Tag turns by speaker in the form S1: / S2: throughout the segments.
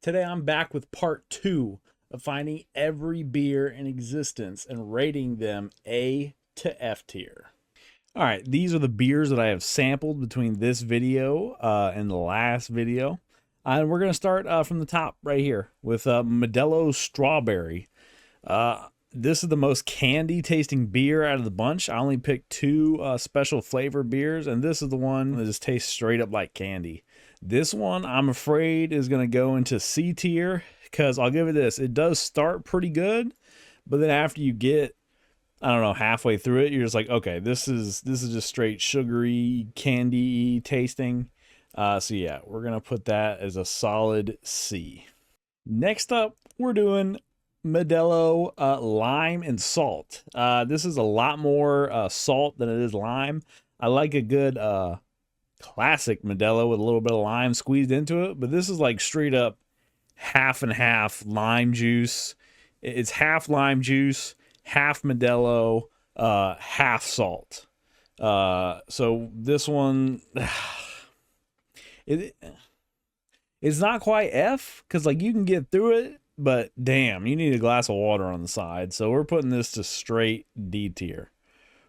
S1: Today I'm back with part 2 of finding every beer in existence and rating them A to F tier. All right, these are the beers that I have sampled between this video and the last video. And we're going to start from the top right here with Modelo Strawberry. This is the most candy tasting beer out of the bunch. I only picked two special flavor beers, and this is the one that just tastes straight up like candy. This one, I'm afraid, is going to go into C tier because I'll give it this. It does start pretty good, but then after you get, I don't know, halfway through it, you're just like, okay, this is just straight sugary, candy tasting. So yeah, we're going to put that as a solid C. Next up, we're doing Modelo lime and salt. This is a lot more salt than it is lime. I like a good classic Modelo with a little bit of lime squeezed into it, but this is like straight up half and half lime juice. It's half lime juice, half Modelo, half salt. So this one, it's not quite F because like you can get through it, but damn, you need a glass of water on the side. So we're putting this to straight D tier.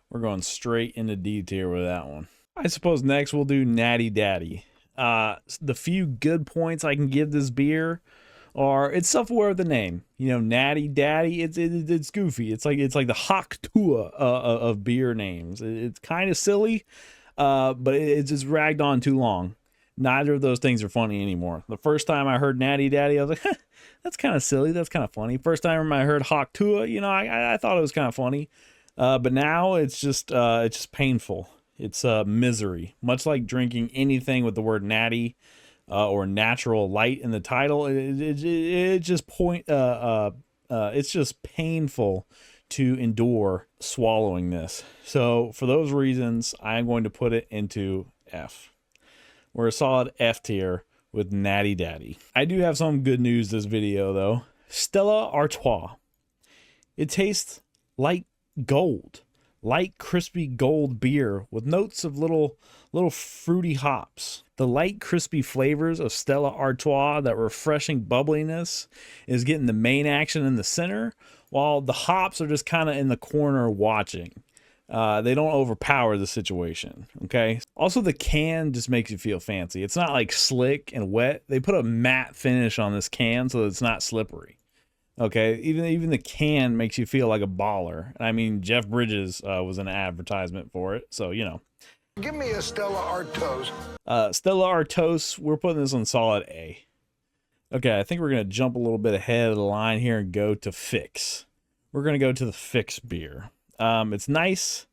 S1: We're going straight into D tier with that one. I suppose next we'll do Natty Daddy. The few good points I can give this beer are it's self-aware of the name. You know, Natty Daddy. It's goofy. It's like the Hawk Tua of beer names. It's kind of silly, but it's just ragged on too long. Neither of those things are funny anymore. The first time I heard Natty Daddy, I was like, that's kind of silly. That's kind of funny. First time I heard Hawk Tua, you know, I thought it was kind of funny. But now it's just painful. It's misery. Much like drinking anything with the word natty or natural light in the title, it's just painful to endure swallowing this. So for those reasons, I'm going to put it into F. We're a solid F tier with Natty Daddy. I do have some good news this video though. Stella Artois. It tastes like gold. Light, crispy gold beer with notes of little fruity hops. The light, crispy flavors of Stella Artois, that refreshing bubbliness, is getting the main action in the center, while the hops are just kind of in the corner watching. They don't overpower the situation, okay? Also, the can just makes you feel fancy. It's not like slick and wet. They put a matte finish on this can so it's not slippery. Okay, even the can makes you feel like a baller. I mean, Jeff Bridges was an advertisement for it, so you know.
S2: Give me a Stella Artois.
S1: Stella Artois, we're putting this on solid A. Okay, I think we're gonna jump a little bit ahead of the line here and go to Fix. We're gonna go to the Fix beer. It's nice,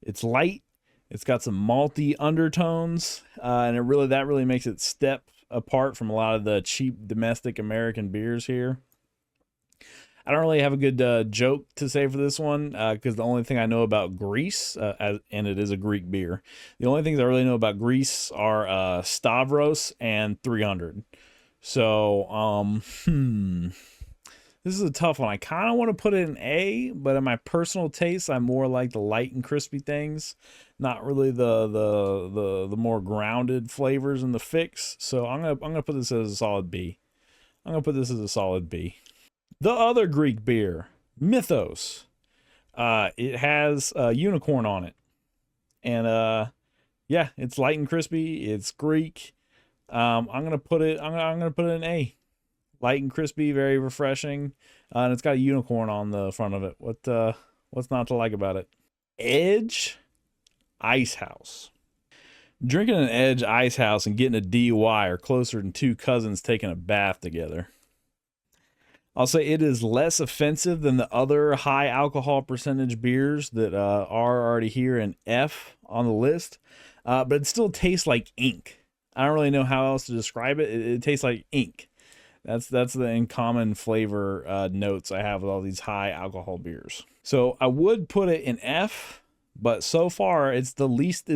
S1: it's light, it's got some malty undertones, and that really makes it step apart from a lot of the cheap domestic American beers here. I don't really have a good joke to say for this one because the only thing I know about Greece, and it is a Greek beer, the only things I really know about Greece are Stavros and 300. So, this is a tough one. I kind of want to put it in A, but in my personal taste, I more like the light and crispy things, not really the more grounded flavors in the Fix. So I'm gonna put this as a solid B. The other Greek beer, Mythos. It has a unicorn on it. And yeah, it's light and crispy. It's Greek. I'm gonna put it in A. Light and crispy, very refreshing. And it's got a unicorn on the front of it. What's not to like about it? Edge Ice House. Drinking an Edge Ice House and getting a DUI are closer than two cousins taking a bath together. I'll say it is less offensive than the other high alcohol percentage beers that are already here in F on the list, but it still tastes like ink. I don't really know how else to describe it. It tastes like ink. That's the in common flavor notes I have with all these high alcohol beers. So I would put it in F, but so far it's the least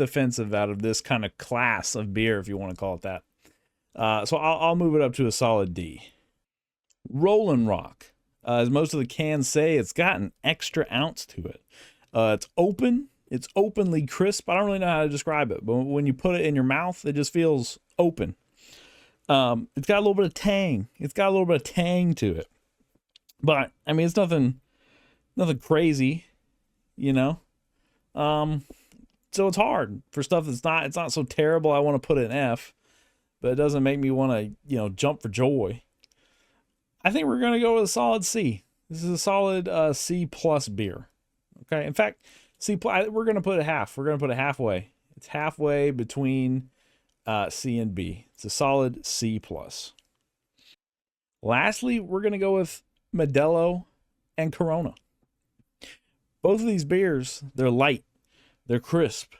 S1: offensive out of this kind of class of beer, if you want to call it that. So I'll move it up to a solid D. Rollin' Rock. As most of the cans say, it's got an extra ounce to it. It's open. It's openly crisp. I don't really know how to describe it, but when you put it in your mouth, it just feels open. It's got a little bit of tang. It's got a little bit of tang to it. But I mean, it's nothing crazy, you know. So it's hard for stuff it's not so terrible I want to put an F, but it doesn't make me want to, you know, jump for joy. I think we're going to go with a solid C. This is a solid C plus beer. Okay. In fact, we're going to put it half. We're going to put it halfway. It's halfway between C and B. It's a solid C plus. Lastly, we're going to go with Modelo and Corona. Both of these beers, they're light, they're crisp,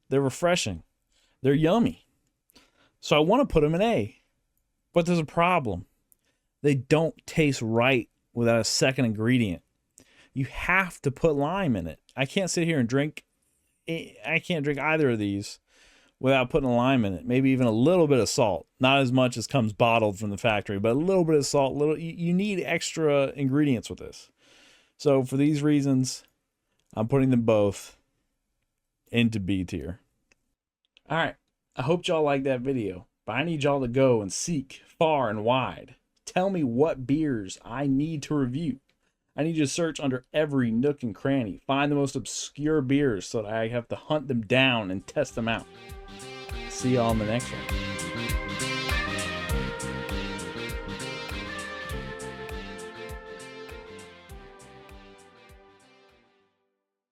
S1: they're refreshing, they're yummy. So I want to put them in A, but there's a problem. They don't taste right without a second ingredient. You have to put lime in it. I can't sit here and drink. I can't drink either of these without putting a lime in it. Maybe even a little bit of salt. Not as much as comes bottled from the factory, but a little bit of salt. You need extra ingredients with this. So for these reasons, I'm putting them both into B tier. All right. I hope y'all liked that video, but I need y'all to go and seek far and wide. Tell me what beers I need to review. I need you to search under every nook and cranny. Find the most obscure beers so that I have to hunt them down and test them out. See y'all in the next one.